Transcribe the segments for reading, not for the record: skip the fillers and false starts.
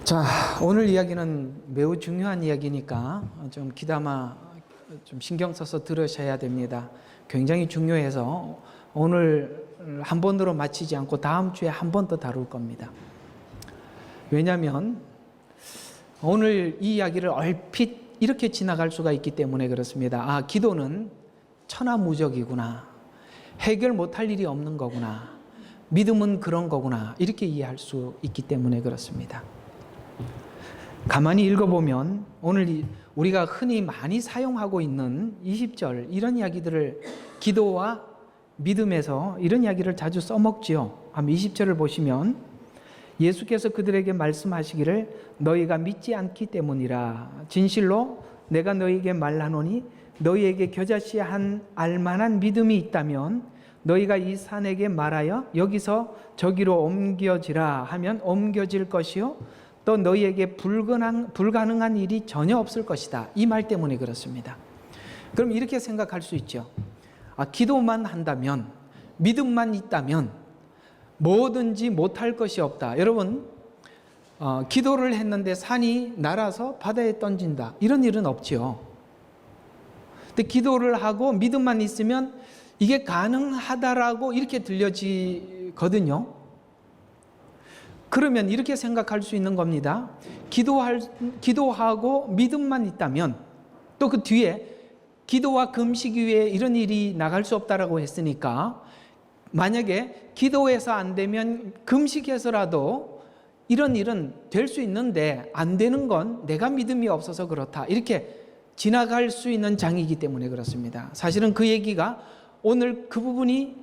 자, 오늘 이야기는 매우 중요한 이야기니까 좀 귀담아 좀 신경 써서 들으셔야 됩니다. 굉장히 중요해서 오늘 한 번으로 마치지 않고 다음 주에 한 번 더 다룰 겁니다. 왜냐하면 오늘 이 이야기를 얼핏 이렇게 지나갈 수가 있기 때문에 그렇습니다. 아, 기도는 천하무적이구나. 해결 못할 일이 없는 거구나. 믿음은 그런 거구나. 이렇게 이해할 수 있기 때문에 그렇습니다. 가만히 읽어보면 오늘 우리가 흔히 많이 사용하고 있는 20절 이런 이야기들을 기도와 믿음에서 이런 이야기를 자주 써먹지요. 한번 20절을 보시면 예수께서 그들에게 말씀하시기를 너희가 믿지 않기 때문이라. 진실로 내가 너희에게 말하노니 너희에게 겨자씨 한 알만한 믿음이 있다면 너희가 이 산에게 말하여 여기서 저기로 옮겨지라 하면 옮겨질 것이요 또 너희에게 불가능한 일이 전혀 없을 것이다. 이 말 때문에 그렇습니다. 그럼 이렇게 생각할 수 있죠. 아, 기도만 한다면, 믿음만 있다면 뭐든지 못할 것이 없다. 여러분, 기도를 했는데 산이 날아서 바다에 던진다. 이런 일은 없지요. 근데 기도를 하고 믿음만 있으면 이게 가능하다라고 이렇게 들려지거든요. 그러면 이렇게 생각할 수 있는 겁니다. 기도하고 믿음만 있다면 또 그 뒤에 기도와 금식 위에 이런 일이 나갈 수 없다라고 했으니까 만약에 기도해서 안 되면 금식해서라도 이런 일은 될 수 있는데 안 되는 건 내가 믿음이 없어서 그렇다. 이렇게 지나갈 수 있는 장이기 때문에 그렇습니다. 사실은 그 얘기가 오늘 그 부분이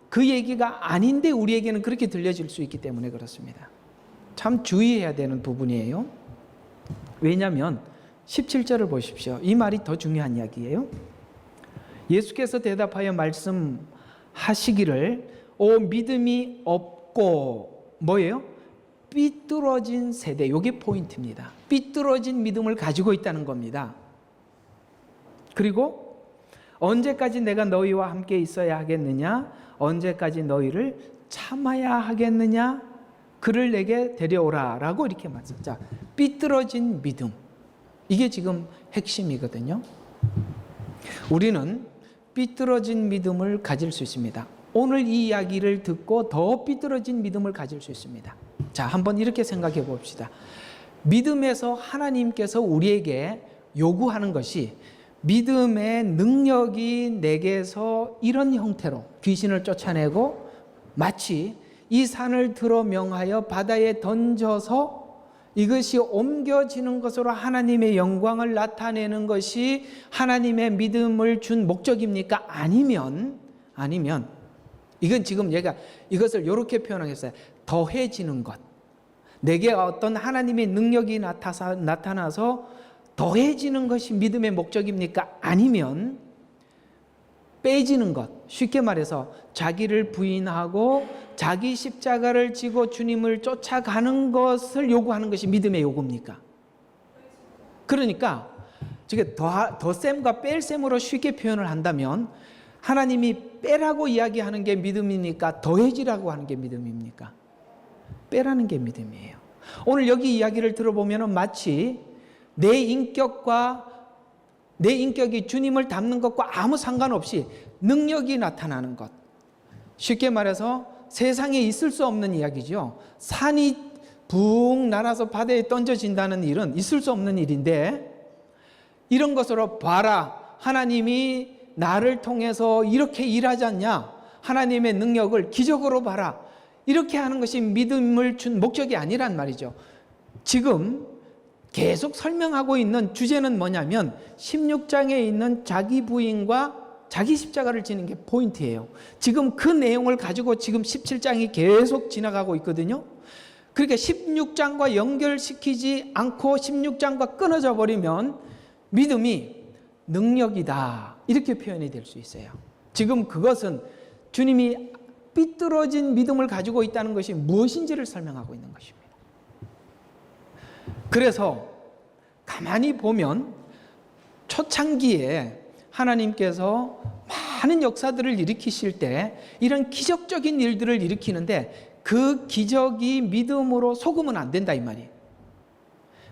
그 얘기가 아닌데 우리에게는 그렇게 들려질 수 있기 때문에 그렇습니다. 참 주의해야 되는 부분이에요. 왜냐하면 17절을 보십시오. 이 말이 더 중요한 이야기예요. 예수께서 대답하여 말씀하시기를 오 믿음이 없고 뭐예요? 삐뚤어진 세대. 이게 포인트입니다. 삐뚤어진 믿음을 가지고 있다는 겁니다. 그리고 언제까지 내가 너희와 함께 있어야 하겠느냐? 언제까지 너희를 참아야 하겠느냐? 그를 내게 데려오라 라고 이렇게 말씀. 자, 삐뚤어진 믿음. 이게 지금 핵심이거든요. 우리는 삐뚤어진 믿음을 가질 수 있습니다. 오늘 이 이야기를 듣고 더 삐뚤어진 믿음을 가질 수 있습니다. 자, 한번 이렇게 생각해 봅시다. 믿음에서 하나님께서 우리에게 요구하는 것이 믿음의 능력이 내게서 이런 형태로 귀신을 쫓아내고 마치 이 산을 들어 명하여 바다에 던져서 이것이 옮겨지는 것으로 하나님의 영광을 나타내는 것이 하나님의 믿음을 준 목적입니까? 아니면 이건 지금 얘가 이것을 이렇게 표현하겠어요. 더해지는 것. 내게 어떤 하나님의 능력이 나타나서 더해지는 것이 믿음의 목적입니까? 아니면 빼지는 것. 쉽게 말해서 자기를 부인하고 자기 십자가를 지고 주님을 쫓아가는 것을 요구하는 것이 믿음의 요구입니까? 그러니까 덧셈과 뺄셈으로 쉽게 표현을 한다면 하나님이 빼라고 이야기하는 게 믿음입니까? 더해지라고 하는 게 믿음입니까? 빼라는 게 믿음이에요. 오늘 여기 이야기를 들어보면 마치 내 인격이 주님을 닮는 것과 아무 상관없이 능력이 나타나는 것. 쉽게 말해서 세상에 있을 수 없는 이야기죠. 산이 붕 날아서 바다에 던져진다는 일은 있을 수 없는 일인데 이런 것으로 봐라. 하나님이 나를 통해서 이렇게 일하지 않냐. 하나님의 능력을 기적으로 봐라. 이렇게 하는 것이 믿음을 준 목적이 아니란 말이죠. 지금 계속 설명하고 있는 주제는 뭐냐면 16장에 있는 자기 부인과 자기 십자가를 지는 게 포인트예요. 지금 그 내용을 가지고 지금 17장이 계속 지나가고 있거든요. 그러니까 16장과 연결시키지 않고 16장과 끊어져 버리면 믿음이 능력이다 이렇게 표현이 될 수 있어요. 지금 그것은 주님이 삐뚤어진 믿음을 가지고 있다는 것이 무엇인지를 설명하고 있는 것입니다. 그래서 가만히 보면 초창기에 하나님께서 많은 역사들을 일으키실 때 이런 기적적인 일들을 일으키는데 그 기적이 믿음으로 속으면 안 된다 이 말이에요.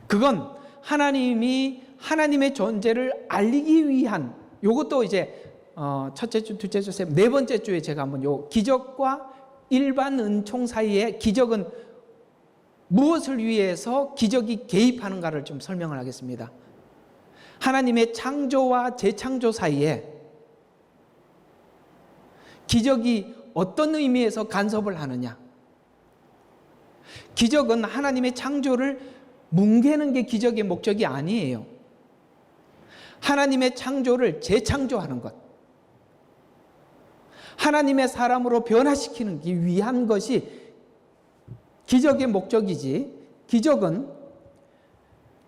그건 하나님이 하나님의 존재를 알리기 위한, 요것도 이제 첫째 주, 둘째 주, 네 번째 주에 제가 한번 요 기적과 일반 은총 사이에 기적은 무엇을 위해서 기적이 개입하는가를 좀 설명을 하겠습니다. 하나님의 창조와 재창조 사이에 기적이 어떤 의미에서 간섭을 하느냐? 기적은 하나님의 창조를 뭉개는 게 기적의 목적이 아니에요. 하나님의 창조를 재창조하는 것, 하나님의 사람으로 변화시키는 위한 것이 기적의 목적이지, 기적은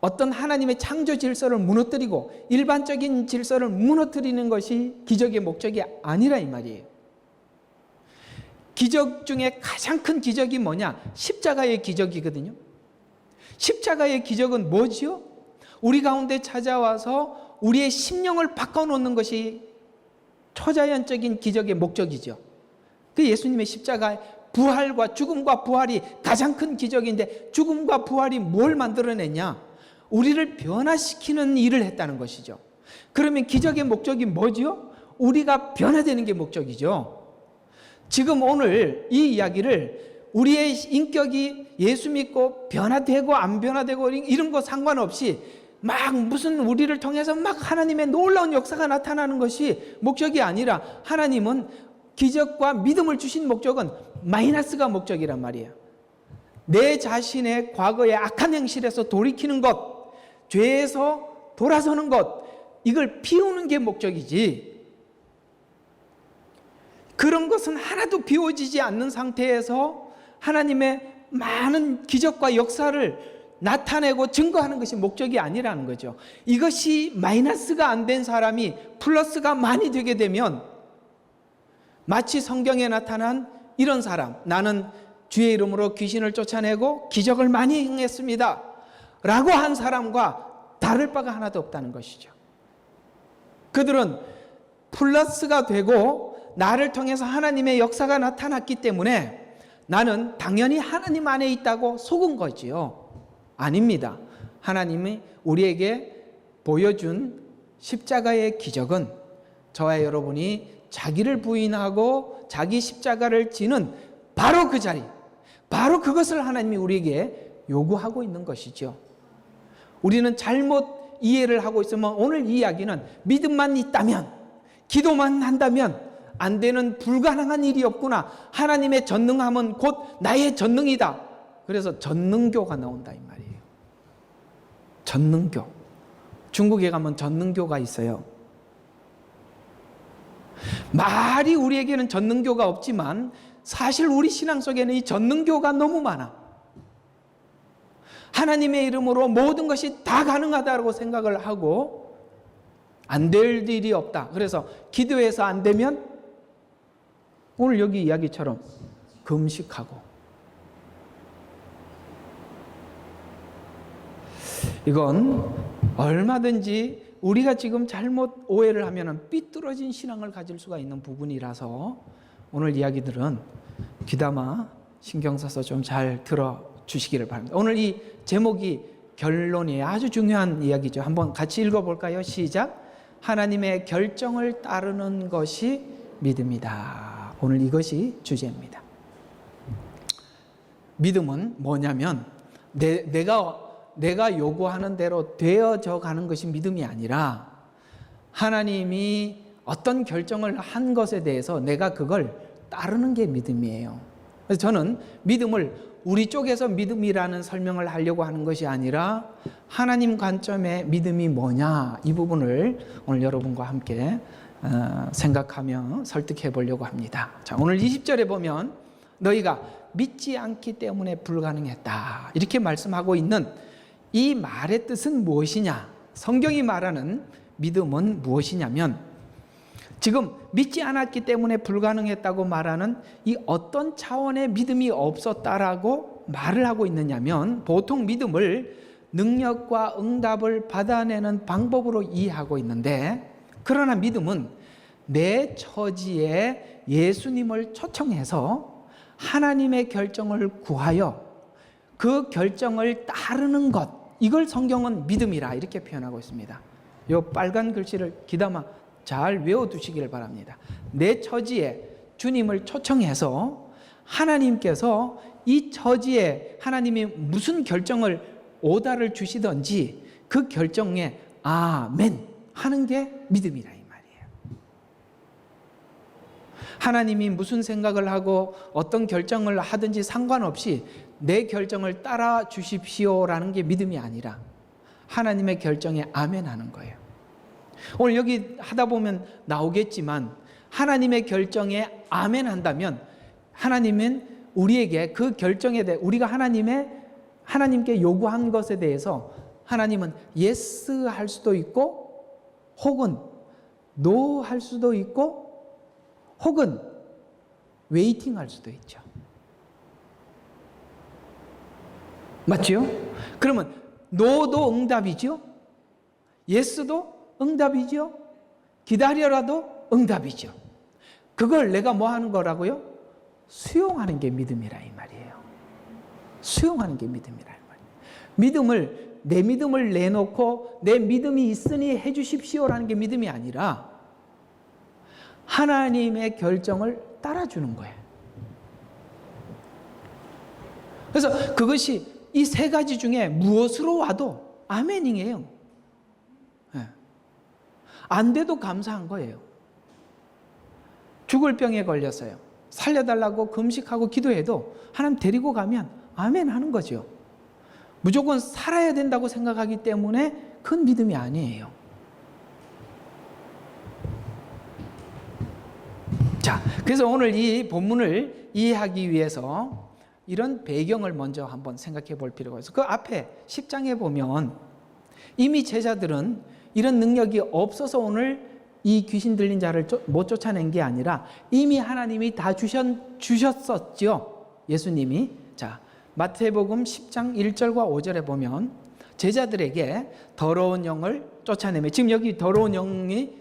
어떤 하나님의 창조 질서를 무너뜨리고 일반적인 질서를 무너뜨리는 것이 기적의 목적이 아니라 이 말이에요. 기적 중에 가장 큰 기적이 뭐냐? 십자가의 기적이거든요. 십자가의 기적은 뭐지요? 우리 가운데 찾아와서 우리의 심령을 바꿔놓는 것이 초자연적인 기적의 목적이죠. 그 예수님의 십자가 부활과 죽음과 부활이 가장 큰 기적인데, 죽음과 부활이 뭘 만들어냈냐? 우리를 변화시키는 일을 했다는 것이죠. 그러면 기적의 목적이 뭐지요? 우리가 변화되는 게 목적이죠. 지금 오늘 이 이야기를 우리의 인격이 예수 믿고 변화되고 안 변화되고 이런 거 상관없이 막 무슨 우리를 통해서 막 하나님의 놀라운 역사가 나타나는 것이 목적이 아니라, 하나님은 기적과 믿음을 주신 목적은 마이너스가 목적이란 말이에요. 내 자신의 과거의 악한 행실에서 돌이키는 것, 죄에서 돌아서는 것, 이걸 비우는 게 목적이지, 그런 것은 하나도 비워지지 않는 상태에서 하나님의 많은 기적과 역사를 나타내고 증거하는 것이 목적이 아니라는 거죠. 이것이 마이너스가 안 된 사람이 플러스가 많이 되게 되면, 마치 성경에 나타난 이런 사람, 나는 주의 이름으로 귀신을 쫓아내고 기적을 많이 행했습니다 라고 한 사람과 다를 바가 하나도 없다는 것이죠. 그들은 플러스가 되고 나를 통해서 하나님의 역사가 나타났기 때문에 나는 당연히 하나님 안에 있다고 속은 거지요. 아닙니다. 하나님이 우리에게 보여준 십자가의 기적은 저와 여러분이 자기를 부인하고 자기 십자가를 지는 바로 그 자리, 바로 그것을 하나님이 우리에게 요구하고 있는 것이죠. 우리는 잘못 이해를 하고 있으면, 오늘 이 이야기는 믿음만 있다면, 기도만 한다면 안 되는 불가능한 일이 없구나, 하나님의 전능함은 곧 나의 전능이다, 그래서 전능교가 나온다 이 말이에요. 전능교. 중국에 가면 전능교가 있어요. 말이 우리에게는 전능교가 없지만 사실 우리 신앙 속에는 이 전능교가 너무 많아. 하나님의 이름으로 모든 것이 다 가능하다고 생각을 하고 안 될 일이 없다. 그래서 기도해서 안 되면 오늘 여기 이야기처럼 금식하고, 이건 얼마든지 우리가 지금 잘못 오해를 하면 삐뚤어진 신앙을 가질 수가 있는 부분이라서 오늘 이야기들은 귀담아 신경 써서 좀 잘 들어주시기를 바랍니다. 오늘 이 제목이 결론이에요. 아주 중요한 이야기죠. 한번 같이 읽어볼까요? 시작. 하나님의 결정을 따르는 것이 믿음이다. 오늘 이것이 주제입니다. 믿음은 뭐냐면 내가 요구하는 대로 되어져 가는 것이 믿음이 아니라, 하나님이 어떤 결정을 한 것에 대해서 내가 그걸 따르는 게 믿음이에요. 그래서 저는 믿음을 우리 쪽에서 믿음이라는 설명을 하려고 하는 것이 아니라, 하나님 관점의 믿음이 뭐냐, 이 부분을 오늘 여러분과 함께 생각하며 설득해 보려고 합니다. 자, 오늘 20절에 보면 너희가 믿지 않기 때문에 불가능했다, 이렇게 말씀하고 있는 이 말의 뜻은 무엇이냐? 성경이 말하는 믿음은 무엇이냐면, 지금 믿지 않았기 때문에 불가능했다고 말하는 이 어떤 차원의 믿음이 없었다라고 말을 하고 있느냐면, 보통 믿음을 능력과 응답을 받아내는 방법으로 이해하고 있는데, 그러나 믿음은 내 처지에 예수님을 초청해서 하나님의 결정을 구하여 그 결정을 따르는 것, 이걸 성경은 믿음이라 이렇게 표현하고 있습니다. 이 빨간 글씨를 귀담아 잘 외워두시길 바랍니다. 내 처지에 주님을 초청해서 하나님께서 이 처지에 하나님이 무슨 결정을 오다를 주시든지 그 결정에 아멘 하는 게 믿음이라 이 말이에요. 하나님이 무슨 생각을 하고 어떤 결정을 하든지 상관없이 내 결정을 따라 주십시오라는 게 믿음이 아니라 하나님의 결정에 아멘 하는 거예요. 오늘 여기 하다 보면 나오겠지만 하나님의 결정에 아멘 한다면 하나님은 우리에게 그 결정에 대해 우리가 하나님께 요구한 것에 대해서 하나님은 yes 할 수도 있고 혹은 no 할 수도 있고 혹은 waiting 할 수도 있죠. 맞죠? 그러면 no도 응답이죠. yes도 응답이죠. 기다려라도 응답이죠. 그걸 내가 뭐 하는 거라고요? 수용하는 게 믿음이라 이 말이에요. 수용하는 게 믿음이라 이 말이에요. 내 믿음을 내놓고 내 믿음이 있으니 해주십시오라는 게 믿음이 아니라 하나님의 결정을 따라주는 거예요. 그래서 그것이 이 세 가지 중에 무엇으로 와도 아멘이에요. 안 돼도 감사한 거예요. 죽을 병에 걸렸어요. 살려달라고 금식하고 기도해도 하나님 데리고 가면 아멘 하는 거죠. 무조건 살아야 된다고 생각하기 때문에 그건 믿음이 아니에요. 자, 그래서 오늘 이 본문을 이해하기 위해서 이런 배경을 먼저 한번 생각해 볼 필요가 있어요. 그 앞에 10장에 보면 이미 제자들은 이런 능력이 없어서 오늘 이 귀신 들린 자를 못 쫓아낸 게 아니라 이미 하나님이 다 주셨었죠. 예수님이. 자, 마태복음 10장 1절과 5절에 보면 제자들에게 더러운 영을 쫓아내며, 지금 여기 더러운 영이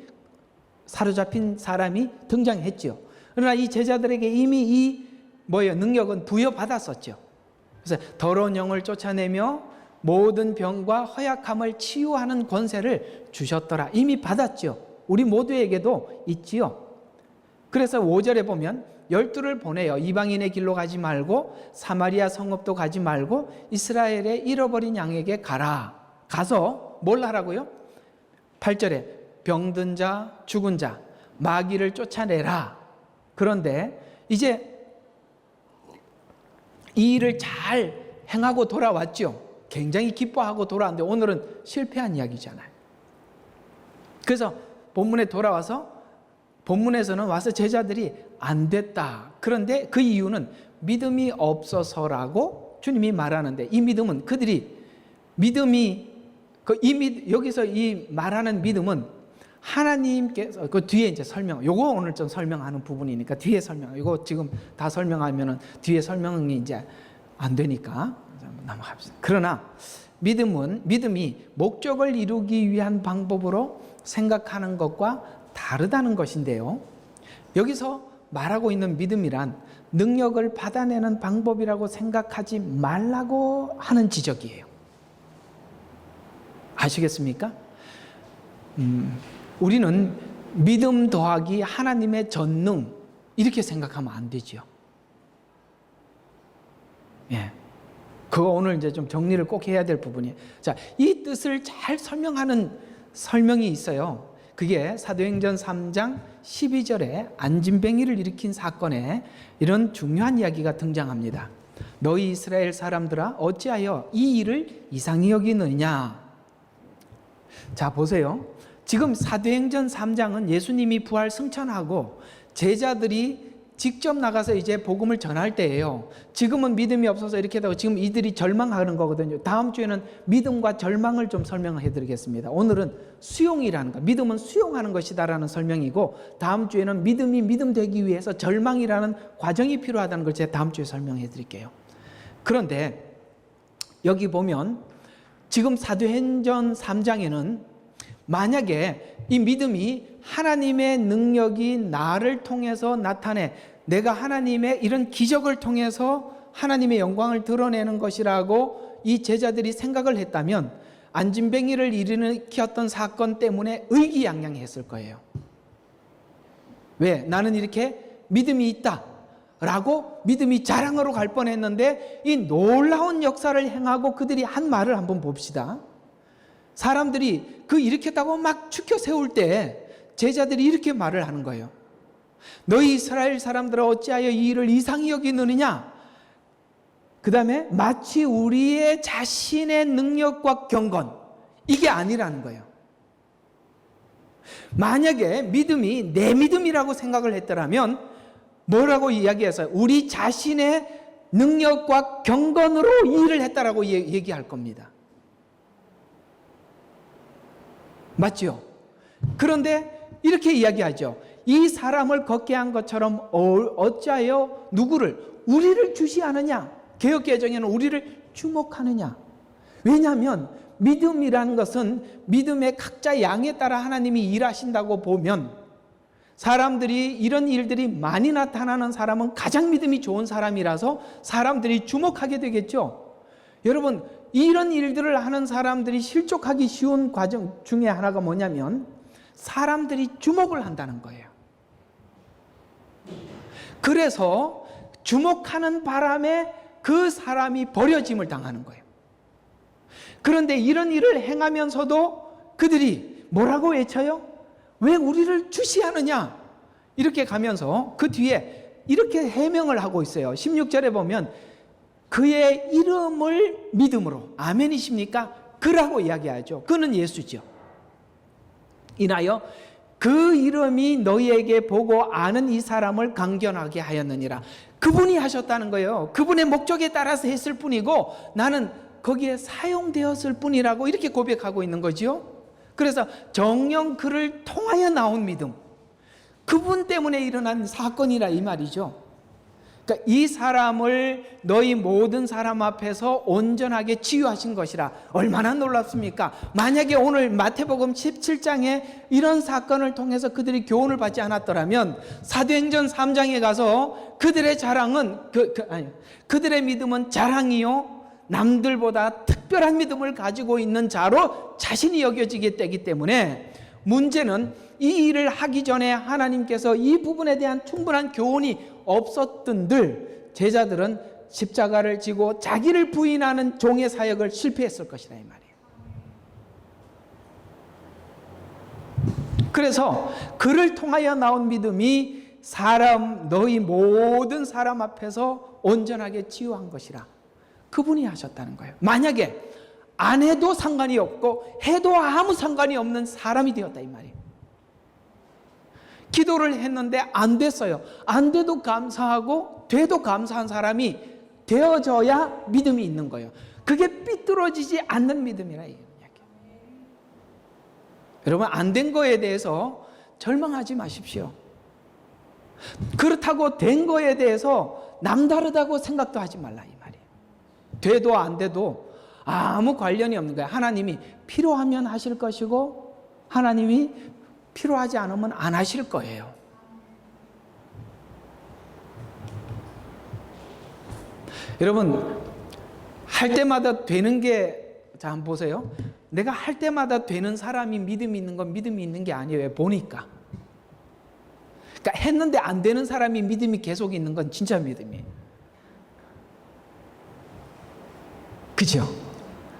사로잡힌 사람이 등장했죠. 그러나 이 제자들에게 이미 이 능력은 부여받았었죠. 그래서 더러운 영을 쫓아내며 모든 병과 허약함을 치유하는 권세를 주셨더라. 이미 받았죠. 우리 모두에게도 있지요. 그래서 5절에 보면 12를 보내요. 이방인의 길로 가지 말고 사마리아 성읍도 가지 말고 이스라엘의 잃어버린 양에게 가라. 가서 뭘 하라고요? 8절에 병든 자, 죽은 자, 마귀를 쫓아내라. 그런데 이제 이 일을 잘 행하고 돌아왔죠. 굉장히 기뻐하고 돌아왔는데 오늘은 실패한 이야기잖아요. 그래서 본문에 돌아와서 본문에서는 와서 제자들이 안 됐다. 그런데 그 이유는 믿음이 없어서라고 주님이 말하는데, 이 믿음은 여기서 이 말하는 믿음은 하나님께서 그 뒤에 이제 요거 오늘 좀 설명하는 부분이니까 뒤에 이거 지금 다 설명하면은 뒤에 설명이 이제 안 되니까 넘어갑시다. 그러나 믿음이 목적을 이루기 위한 방법으로 생각하는 것과 다르다는 것인데요. 여기서 말하고 있는 믿음이란 능력을 받아내는 방법이라고 생각하지 말라고 하는 지적이에요. 아시겠습니까? 우리는 믿음 더하기 하나님의 전능 이렇게 생각하면 안 되죠. 예. 그거 오늘 이제 좀 정리를 꼭 해야 될 부분이에요. 자, 이 뜻을 잘 설명하는 설명이 있어요. 그게 사도행전 3장 12절에 안진뱅이를 일으킨 사건에 이런 중요한 이야기가 등장합니다. 너희 이스라엘 사람들아 어찌하여 이 일을 이상히 여기느냐. 자, 보세요. 지금 사도행전 3장은 예수님이 부활 승천하고 제자들이 직접 나가서 이제 복음을 전할 때예요. 지금은 믿음이 없어서 이렇게 하고 지금 이들이 절망하는 거거든요. 다음 주에는 믿음과 절망을 좀 설명해 드리겠습니다. 오늘은 수용이라는 거, 믿음은 수용하는 것이다라는 설명이고, 다음 주에는 믿음이 믿음 되기 위해서 절망이라는 과정이 필요하다는 걸 제가 다음 주에 설명해 드릴게요. 그런데 여기 보면 지금 사도행전 3장에는 만약에 이 믿음이 하나님의 능력이 나를 통해서 나타내 내가 하나님의 이런 기적을 통해서 하나님의 영광을 드러내는 것이라고 이 제자들이 생각을 했다면 안진뱅이를 일으켰던 사건 때문에 의기양양했을 거예요. 왜? 나는 이렇게 믿음이 있다 라고 믿음이 자랑으로 갈 뻔했는데 이 놀라운 역사를 행하고 그들이 한 말을 한번 봅시다. 사람들이 그 일으켰다고 막 추켜 세울 때 제자들이 이렇게 말을 하는 거예요. 너희 이스라엘 사람들아 어찌하여 이 일을 이상히 여기느냐? 그 다음에 마치 우리의 자신의 능력과 경건, 이게 아니라는 거예요. 만약에 믿음이 내 믿음이라고 생각을 했더라면 뭐라고 이야기해서 우리 자신의 능력과 경건으로 이 일을 했다라고 얘기할 겁니다. 맞죠? 그런데 이렇게 이야기하죠. 이 사람을 걷게 한 것처럼 어찌하여 누구를, 우리를 주시하느냐? 개역개정에는 우리를 주목하느냐? 왜냐하면 믿음이라는 것은 믿음의 각자 양에 따라 하나님이 일하신다고 보면 사람들이 이런 일들이 많이 나타나는 사람은 가장 믿음이 좋은 사람이라서 사람들이 주목하게 되겠죠. 여러분, 이런 일들을 하는 사람들이 실족하기 쉬운 과정 중에 하나가 뭐냐면 사람들이 주목을 한다는 거예요. 그래서 주목하는 바람에 그 사람이 버려짐을 당하는 거예요. 그런데 이런 일을 행하면서도 그들이 뭐라고 외쳐요? 왜 우리를 주시하느냐? 이렇게 가면서 그 뒤에 이렇게 해명을 하고 있어요. 16절에 보면 그의 이름을 믿음으로, 아멘이십니까? 그라고 이야기하죠. 그는 예수죠. 인하여 그 이름이 너희에게 보고 아는 이 사람을 강견하게 하였느니라. 그분이 하셨다는 거예요. 그분의 목적에 따라서 했을 뿐이고 나는 거기에 사용되었을 뿐이라고 이렇게 고백하고 있는 거죠. 그래서 정녕 그를 통하여 나온 믿음, 그분 때문에 일어난 사건이라 이 말이죠. 그러니까 이 사람을 너희 모든 사람 앞에서 온전하게 치유하신 것이라. 얼마나 놀랍습니까? 만약에 오늘 마태복음 17장에 이런 사건을 통해서 그들이 교훈을 받지 않았더라면 사도행전 3장에 가서 그들의 자랑은 그들의 믿음은 자랑이요 남들보다 특별한 믿음을 가지고 있는 자로 자신이 여겨지게 되기 때문에 문제는 이 일을 하기 전에 하나님께서 이 부분에 대한 충분한 교훈이 없었던들 제자들은 십자가를 지고 자기를 부인하는 종의 사역을 실패했을 것이다 이 말이에요. 그래서 그를 통하여 나온 믿음이 너희 모든 사람 앞에서 온전하게 치유한 것이라. 그분이 하셨다는 거예요. 만약에 안 해도 상관이 없고 해도 아무 상관이 없는 사람이 되었다 이 말이에요. 기도를 했는데 안 됐어요. 안 돼도 감사하고 돼도 감사한 사람이 되어져야 믿음이 있는 거예요. 그게 삐뚤어지지 않는 믿음이라 이 이야기예요. 여러분, 안 된 거에 대해서 절망하지 마십시오. 그렇다고 된 거에 대해서 남다르다고 생각도 하지 말라 이 말이에요. 돼도 안 돼도 아무 관련이 없는 거예요. 하나님이 필요하면 하실 것이고 하나님이 필요하지 않으면 안 하실 거예요. 여러분, 할 때마다 되는 게, 자 한번 보세요. 내가 할 때마다 되는 사람이 믿음이 있는 건 믿음이 있는 게 아니에요. 보니까. 그러니까 했는데 안 되는 사람이 믿음이 계속 있는 건 진짜 믿음이에요. 그죠?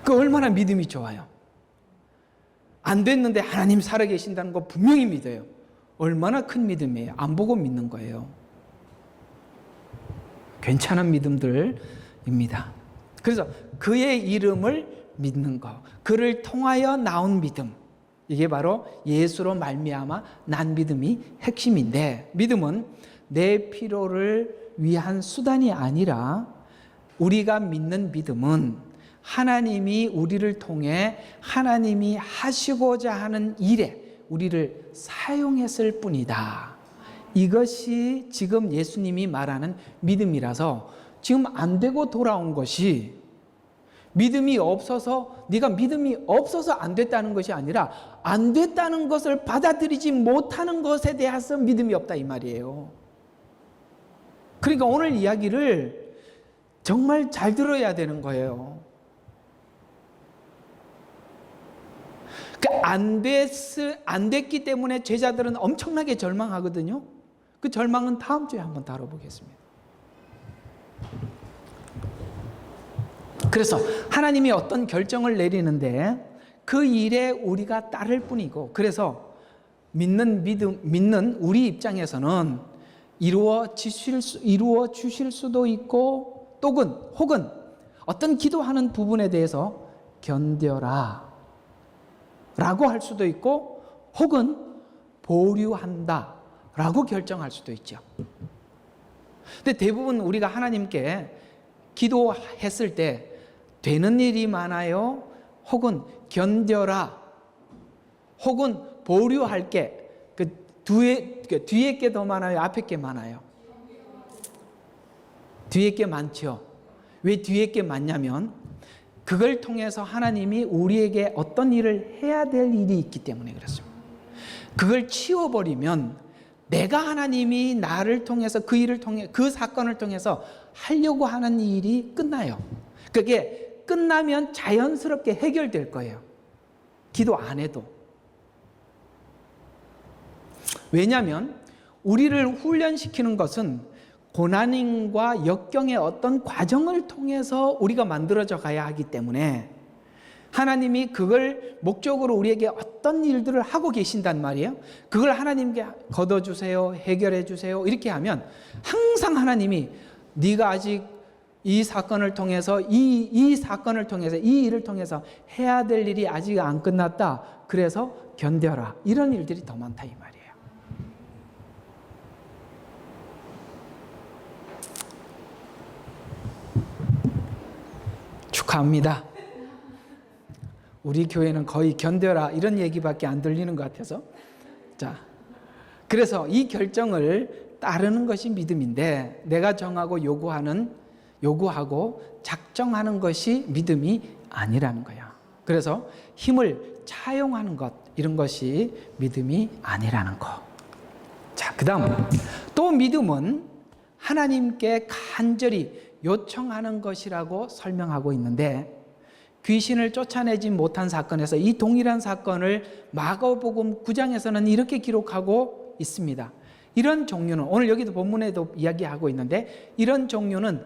그 얼마나 믿음이 좋아요. 안 됐는데 하나님 살아계신다는 거 분명히 믿어요. 얼마나 큰 믿음이에요. 안 보고 믿는 거예요. 괜찮은 믿음들입니다. 그래서 그의 이름을 믿는 거, 그를 통하여 나온 믿음, 이게 바로 예수로 말미암아 난 믿음이 핵심인데, 믿음은 내 필요를 위한 수단이 아니라 우리가 믿는 믿음은 하나님이 우리를 통해 하나님이 하시고자 하는 일에 우리를 사용했을 뿐이다. 이것이 지금 예수님이 말하는 믿음이라서 지금 안 되고 돌아온 것이 믿음이 없어서, 네가 믿음이 없어서 안 됐다는 것이 아니라 안 됐다는 것을 받아들이지 못하는 것에 대해서 믿음이 없다 이 말이에요. 그러니까 오늘 이야기를 정말 잘 들어야 되는 거예요. 안 됐기 때문에 제자들은 엄청나게 절망하거든요. 그 절망은 다음 주에 한번 다뤄보겠습니다. 그래서 하나님이 어떤 결정을 내리는데 그 일에 우리가 따를 뿐이고, 그래서 믿는 우리 입장에서는 이루어 주실 수도 있고, 혹은 어떤 기도하는 부분에 대해서 견뎌라 라고 할 수도 있고, 혹은 보류한다 라고 결정할 수도 있죠. 근데 대부분 우리가 하나님께 기도했을 때 되는 일이 많아요, 혹은 견뎌라, 혹은 보류할게, 뒤에 게 더 많아요, 앞에 게 많아요? 뒤에 게 많죠. 왜 뒤에 게 많냐면 그걸 통해서 하나님이 우리에게 어떤 일을 해야 될 일이 있기 때문에 그렇습니다. 그걸 치워버리면 내가 하나님이 나를 통해서 그 일을 통해, 그 사건을 통해서 하려고 하는 일이 끝나요. 그게 끝나면 자연스럽게 해결될 거예요. 기도 안 해도. 왜냐하면 우리를 훈련시키는 것은 고난과 역경의 어떤 과정을 통해서 우리가 만들어져 가야 하기 때문에 하나님이 그걸 목적으로 우리에게 어떤 일들을 하고 계신단 말이에요. 그걸 하나님께 걷어주세요, 해결해 주세요 이렇게 하면 항상 하나님이 네가 아직 이 사건을 통해서 이 사건을 통해서 이 일을 통해서 해야 될 일이 아직 안 끝났다, 그래서 견뎌라, 이런 일들이 더 많다 이 말이에요. 축하합니다. 우리 교회는 거의 견뎌라 이런 얘기밖에 안 들리는 것 같아서. 자, 그래서 이 결정을 따르는 것이 믿음인데, 내가 정하고 요구하고 작정하는 것이 믿음이 아니라는 거야. 그래서 힘을 차용하는 것, 이런 것이 믿음이 아니라는 거. 자, 그 다음 또 믿음은 하나님께 간절히 요청하는 것이라고 설명하고 있는데, 귀신을 쫓아내지 못한 사건에서 이 동일한 사건을 마가복음 9장에서는 이렇게 기록하고 있습니다. 이런 종류는 오늘 여기도 본문에도 이야기하고 있는데, 이런 종류는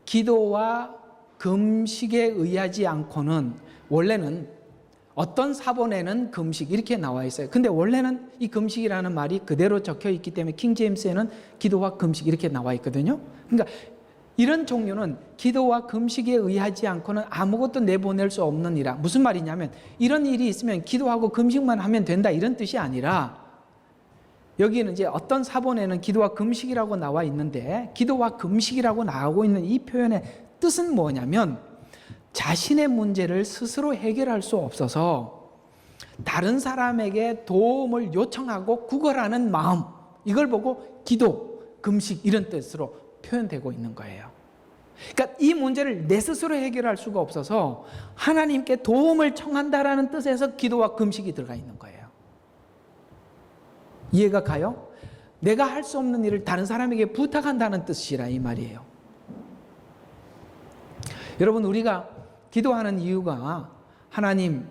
기도와 금식에 의하지 않고는, 원래는 어떤 사본에는 금식 이렇게 나와 있어요. 근데 원래는 이 금식이라는 말이 그대로 적혀 있기 때문에 킹제임스에는 기도와 금식 이렇게 나와 있거든요. 그러니까 이런 종류는 기도와 금식에 의하지 않고는 아무것도 내보낼 수 없는 일이라. 무슨 말이냐면 이런 일이 있으면 기도하고 금식만 하면 된다 이런 뜻이 아니라, 여기는 이제 어떤 사본에는 기도와 금식이라고 나와 있는데, 기도와 금식이라고 나오고 있는 이 표현의 뜻은 뭐냐면, 자신의 문제를 스스로 해결할 수 없어서 다른 사람에게 도움을 요청하고 구걸하는 마음, 이걸 보고 기도, 금식 이런 뜻으로 표현되고 있는 거예요. 그러니까 이 문제를 내 스스로 해결할 수가 없어서 하나님께 도움을 청한다라는 뜻에서 기도와 금식이 들어가 있는 거예요. 이해가 가요? 내가 할 수 없는 일을 다른 사람에게 부탁한다는 뜻이라 이 말이에요. 여러분, 우리가 기도하는 이유가 하나님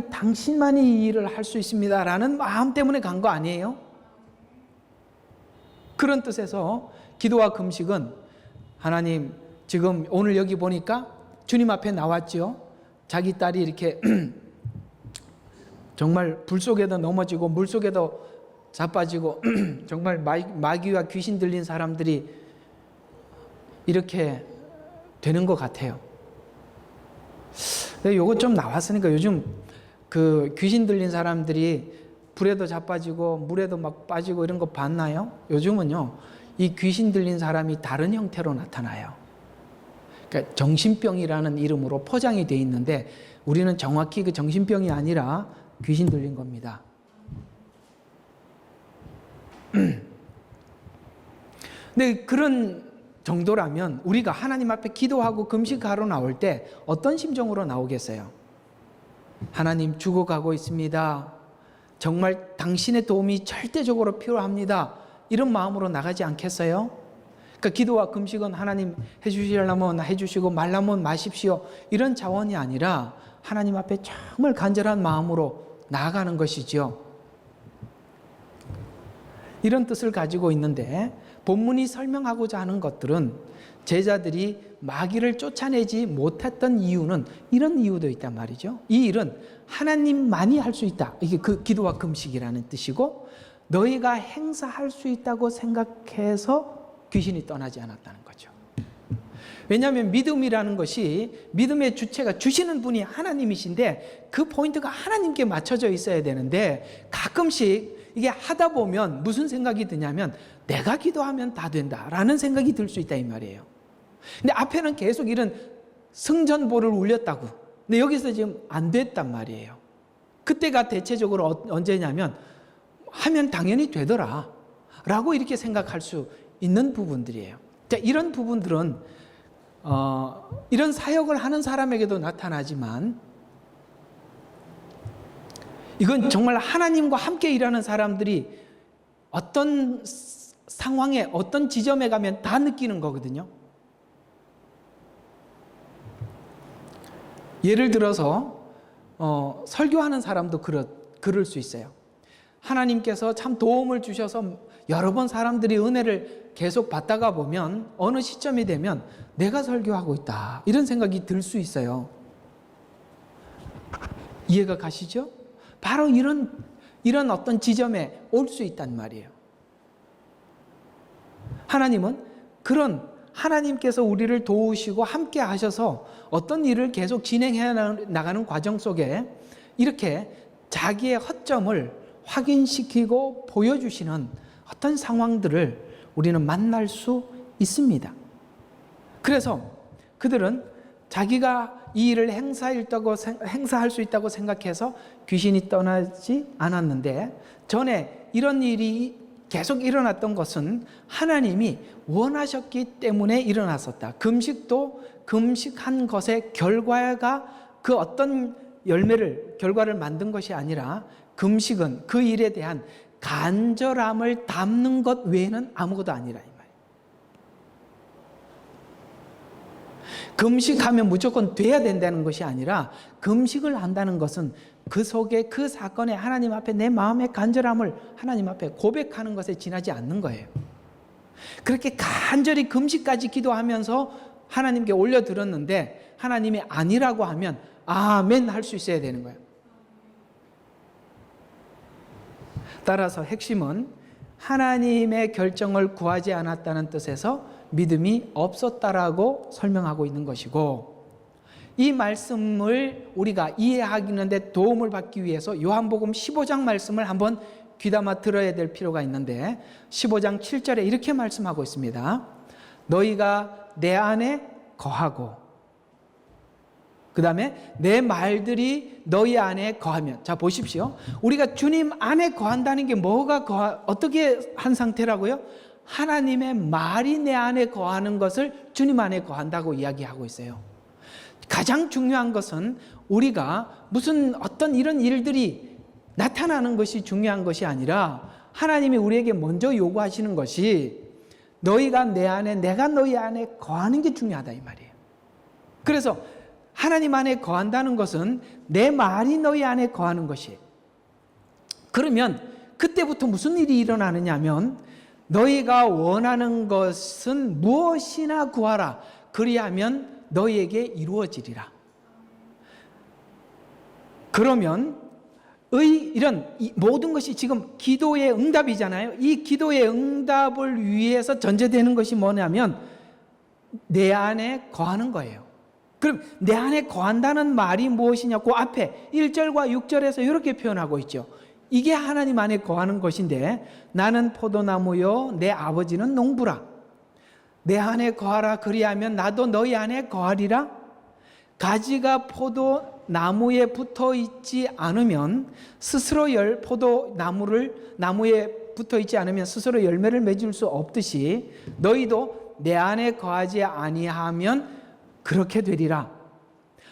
당신만이 이 일을 할 수 있습니다라는 마음 때문에 간 거 아니에요? 그런 뜻에서 기도와 금식은, 하나님 지금 오늘 여기 보니까 주님 앞에 나왔지요. 자기 딸이 이렇게 정말 불 속에도 넘어지고 물 속에도 자빠지고 정말 마귀와 귀신 들린 사람들이 이렇게 되는 것 같아요. 요거 좀 나왔으니까, 요즘 그 귀신 들린 사람들이 불에도 자빠지고 물에도 막 빠지고 이런 거 봤나요? 요즘은요, 이 귀신 들린 사람이 다른 형태로 나타나요. 그러니까 정신병이라는 이름으로 포장이 돼 있는데, 우리는 정확히 그 정신병이 아니라 귀신 들린 겁니다. 근데 그런 정도라면 우리가 하나님 앞에 기도하고 금식하러 나올 때 어떤 심정으로 나오겠어요? 하나님, 죽어가고 있습니다. 정말 당신의 도움이 절대적으로 필요합니다. 이런 마음으로 나가지 않겠어요? 그러니까 기도와 금식은 하나님 해주시려면 해주시고 말라면 마십시오, 이런 차원이 아니라, 하나님 앞에 정말 간절한 마음으로 나아가는 것이죠. 이런 뜻을 가지고 있는데 본문이 설명하고자 하는 것들은 제자들이 마귀를 쫓아내지 못했던 이유는 이런 이유도 있단 말이죠. 이 일은 하나님만이 할 수 있다. 이게 그 기도와 금식이라는 뜻이고, 너희가 행사할 수 있다고 생각해서 귀신이 떠나지 않았다는 거죠. 왜냐하면 믿음이라는 것이, 믿음의 주체가 주시는 분이 하나님이신데 그 포인트가 하나님께 맞춰져 있어야 되는데, 가끔씩 이게 하다 보면 무슨 생각이 드냐면 내가 기도하면 다 된다라는 생각이 들 수 있다 이 말이에요. 근데 앞에는 계속 이런 승전보를 울렸다고. 근데 여기서 지금 안 됐단 말이에요. 그때가 대체적으로 언제냐면 하면 당연히 되더라 라고 이렇게 생각할 수 있는 부분들이에요. 자, 이런 부분들은 이런 사역을 하는 사람에게도 나타나지만, 이건 정말 하나님과 함께 일하는 사람들이 어떤 상황에, 어떤 지점에 가면 다 느끼는 거거든요. 예를 들어서 설교하는 사람도 그럴 수 있어요. 하나님께서 참 도움을 주셔서 여러 번 사람들이 은혜를 계속 받다가 보면 어느 시점이 되면 내가 설교하고 있다 이런 생각이 들 수 있어요. 이해가 가시죠? 바로 이런 어떤 지점에 올 수 있단 말이에요. 하나님은 그런, 하나님께서 우리를 도우시고 함께 하셔서 어떤 일을 계속 진행해 나가는 과정 속에 이렇게 자기의 허점을 확인시키고 보여주시는 어떤 상황들을 우리는 만날 수 있습니다. 그래서 그들은 자기가 이 일을 행사할 수 있다고 생각해서 귀신이 떠나지 않았는데, 전에 이런 일이 계속 일어났던 것은 하나님이 원하셨기 때문에 일어났었다. 금식도 금식한 것의 결과가 그 어떤 결과를 만든 것이 아니라, 금식은 그 일에 대한 간절함을 담는 것 외에는 아무것도 아니라 이 말이에요. 금식하면 무조건 돼야 된다는 것이 아니라, 금식을 한다는 것은 그 속에 그 사건에 하나님 앞에 내 마음의 간절함을 하나님 앞에 고백하는 것에 지나지 않는 거예요. 그렇게 간절히 금식까지 기도하면서 하나님께 올려드렸는데 하나님이 아니라고 하면 아멘 할 수 있어야 되는 거예요. 따라서 핵심은 하나님의 결정을 구하지 않았다는 뜻에서 믿음이 없었다라고 설명하고 있는 것이고, 이 말씀을 우리가 이해하기는데 도움을 받기 위해서 요한복음 15장 말씀을 한번 귀담아 들어야 될 필요가 있는데, 15장 7절에 이렇게 말씀하고 있습니다. 너희가 내 안에 거하고, 그 다음에 내 말들이 너희 안에 거하면. 자, 보십시오. 우리가 주님 안에 거한다는 게 어떻게 한 상태라고요? 하나님의 말이 내 안에 거하는 것을 주님 안에 거한다고 이야기하고 있어요. 가장 중요한 것은 우리가 무슨 어떤 이런 일들이 나타나는 것이 중요한 것이 아니라, 하나님이 우리에게 먼저 요구하시는 것이 너희가 내 안에, 내가 너희 안에 거하는 게 중요하다 이 말이에요. 그래서 하나님 안에 거한다는 것은 내 말이 너희 안에 거하는 것이에요. 그러면 그때부터 무슨 일이 일어나느냐 하면, 너희가 원하는 것은 무엇이나 구하라. 그리하면 너희에게 이루어지리라. 그러면 이런 모든 것이 지금 기도의 응답이잖아요. 이 기도의 응답을 위해서 전제되는 것이 뭐냐면 내 안에 거하는 거예요. 그럼 내 안에 거한다는 말이 무엇이냐? 그 앞에 1절과 6절에서 이렇게 표현하고 있죠. 이게 하나님 안에 거하는 것인데, 나는 포도나무요 내 아버지는 농부라. 내 안에 거하라. 그리하면 나도 너희 안에 거하리라. 가지가 포도나무에 붙어 있지 않으면 스스로 나무에 붙어 있지 않으면 스스로 열매를 맺을 수 없듯이, 너희도 내 안에 거하지 아니하면 그렇게 되리라.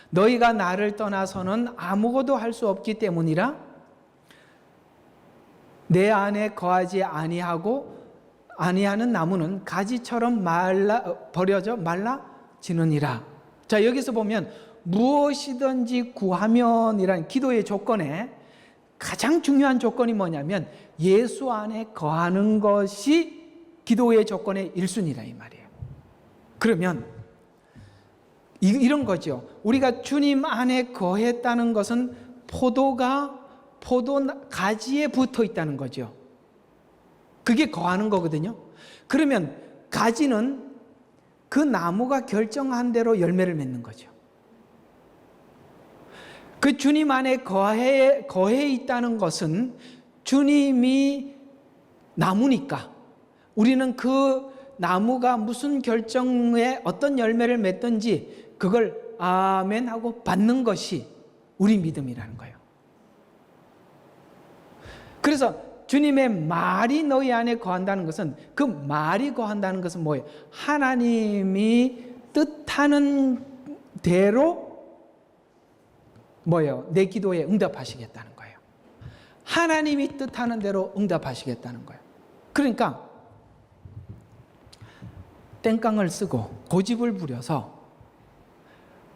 너희가 나를 떠나서는 아무것도 할 수 없기 때문이라. 내 안에 거하지 아니하는 나무는 가지처럼 버려져 말라지느니라. 자, 여기서 보면 무엇이든지 구하면이라는 기도의 조건에 가장 중요한 조건이 뭐냐면 예수 안에 거하는 것이 기도의 조건의 1순위라 이 말이에요. 그러면 이런 거죠. 우리가 주님 안에 거했다는 것은 포도가 포도 가지에 붙어 있다는 거죠. 그게 거하는 거거든요. 그러면 가지는 그 나무가 결정한 대로 열매를 맺는 거죠. 그 주님 안에 거해 있다는 것은 주님이 나무니까 우리는 그 나무가 무슨 결정에 어떤 열매를 맺든지 그걸 아멘 하고 받는 것이 우리 믿음이라는 거예요. 그래서 주님의 말이 너희 안에 거한다는 것은 그 말이 거한다는 것은 뭐예요? 하나님이 뜻하는 대로 뭐예요? 내 기도에 응답하시겠다는 거예요. 하나님이 뜻하는 대로 응답하시겠다는 거예요. 그러니까 땡깡을 쓰고 고집을 부려서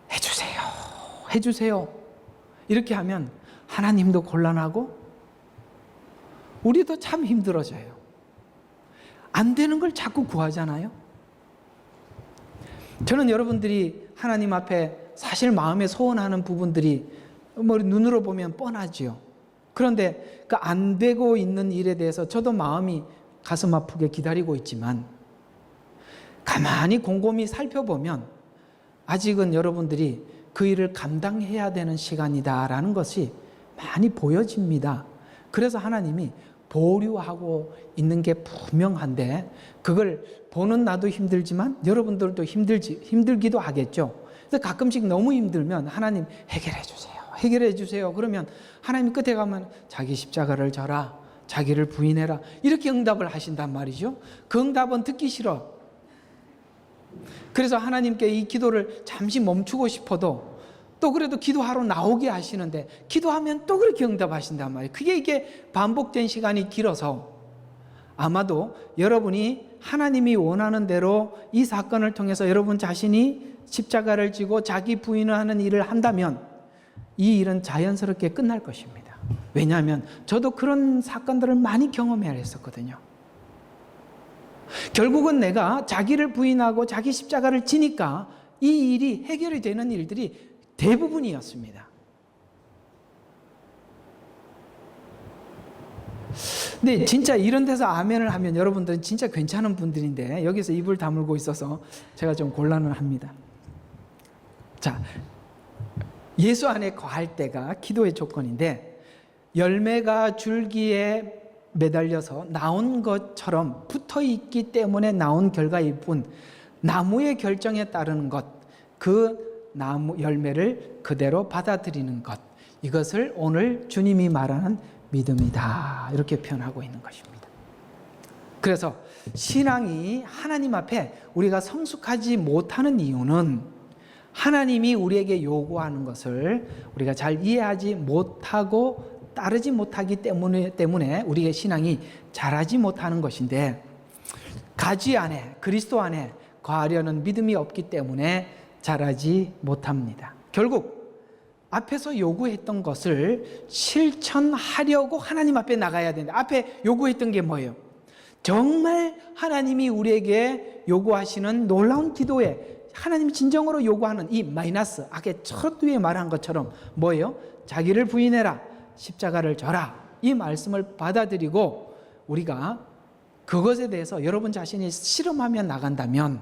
해주세요, 해주세요 이렇게 하면 하나님도 곤란하고 우리도 참 힘들어져요. 안 되는 걸 자꾸 구하잖아요. 저는 여러분들이 하나님 앞에 사실 마음에 소원하는 부분들이 뭐 눈으로 보면 뻔하지요. 그런데 그 안 되고 있는 일에 대해서 저도 마음이 가슴 아프게 기다리고 있지만 가만히 곰곰이 살펴보면 아직은 여러분들이 그 일을 감당해야 되는 시간이다라는 것이 많이 보여집니다. 그래서 하나님이 보류하고 있는 게 분명한데 그걸 보는 나도 힘들지만 여러분들도 힘들기도 하겠죠. 그래서 가끔씩 너무 힘들면 하나님 해결해 주세요. 해결해 주세요. 그러면 하나님 끝에 가면 자기 십자가를 져라. 자기를 부인해라. 이렇게 응답을 하신단 말이죠. 그 응답은 듣기 싫어. 그래서 하나님께 이 기도를 잠시 멈추고 싶어도 또 그래도 기도하러 나오게 하시는데 기도하면 또 그렇게 응답하신단 말이에요. 이게 반복된 시간이 길어서 아마도 여러분이 하나님이 원하는 대로 이 사건을 통해서 여러분 자신이 십자가를 지고 자기 부인을 하는 일을 한다면 이 일은 자연스럽게 끝날 것입니다. 왜냐하면 저도 그런 사건들을 많이 경험해야 했었거든요. 결국은 내가 자기를 부인하고 자기 십자가를 지니까 이 일이 해결이 되는 일들이 대부분이었습니다. 근데 진짜 이런 데서 아멘을 하면 여러분들은 진짜 괜찮은 분들인데 여기서 입을 다물고 있어서 제가 좀 곤란을 합니다. 자, 예수 안에 거할 때가 기도의 조건인데 열매가 줄기에 매달려서 나온 것처럼 붙어 있기 때문에 나온 결과일 뿐 나무의 결정에 따르는 것, 그 나무 열매를 그대로 받아들이는 것, 이것을 오늘 주님이 말하는 믿음이다 이렇게 표현하고 있는 것입니다. 그래서 신앙이 하나님 앞에 우리가 성숙하지 못하는 이유는 하나님이 우리에게 요구하는 것을 우리가 잘 이해하지 못하고 따르지 못하기 때문에 우리의 신앙이 자라지 못하는 것인데 가지 안에 그리스도 안에 거하려는 믿음이 없기 때문에 자라지 못합니다. 결국 앞에서 요구했던 것을 실천하려고 하나님 앞에 나가야 되는데 앞에 요구했던 게 뭐예요? 정말 하나님이 우리에게 요구하시는 놀라운 기도에 하나님이 진정으로 요구하는 이 마이너스 아까 첫 위에 말한 것처럼 뭐예요? 자기를 부인해라, 십자가를 져라, 이 말씀을 받아들이고 우리가 그것에 대해서 여러분 자신이 실험하며 나간다면